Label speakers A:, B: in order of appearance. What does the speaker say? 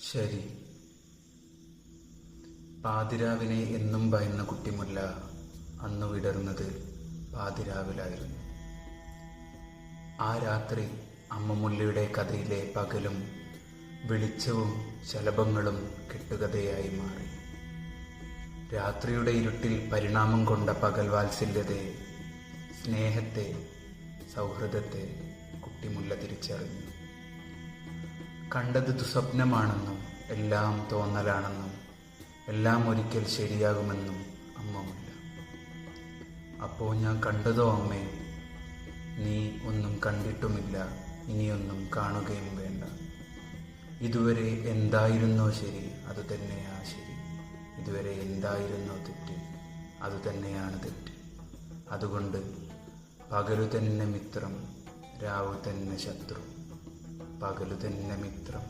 A: ശരി. പാതിരാവിനെ എന്നും ഭയന്ന കുട്ടിമുല്ല അന്നു വിടർന്നത് പാതിരാവിലായിരുന്നു. ആ രാത്രി അമ്മമുല്ലയുടെ കഥയിലെ പകലും വെളിച്ചവും ശലഭങ്ങളും കെട്ടുകഥയായി മാറി. രാത്രിയുടെ ഇരുട്ടിൽ പരിണാമം കൊണ്ട പകൽ വാത്സല്യത്തെ, സ്നേഹത്തെ, സൗഹൃദത്തെ കുട്ടിമുല്ല തിരിച്ചറിഞ്ഞു. കണ്ടത് ദുസ്വപ്നമാണെന്നും എല്ലാം തോന്നലാണെന്നും എല്ലാം ഒരിക്കൽ ശരിയാകുമെന്നും അമ്മമുല്ല. അപ്പോൾ ഞാൻ കണ്ടതോ അമ്മേ, നീ ഒന്നും കണ്ടിട്ടുമില്ല, ഇനിയൊന്നും കാണുകയും വേണ്ട. ഇതുവരെ എന്തായിരുന്നോ ശരി, അതുതന്നെയാ ശരി. ഇതുവരെ എന്തായിരുന്നോ തെറ്റ്, അതുതന്നെയാണ് തെറ്റ്. അതുകൊണ്ട് പകലു തന്നെ മിത്രം, രാവു തന്നെ ശത്രു. പകലു തന്നെ മിത്രം,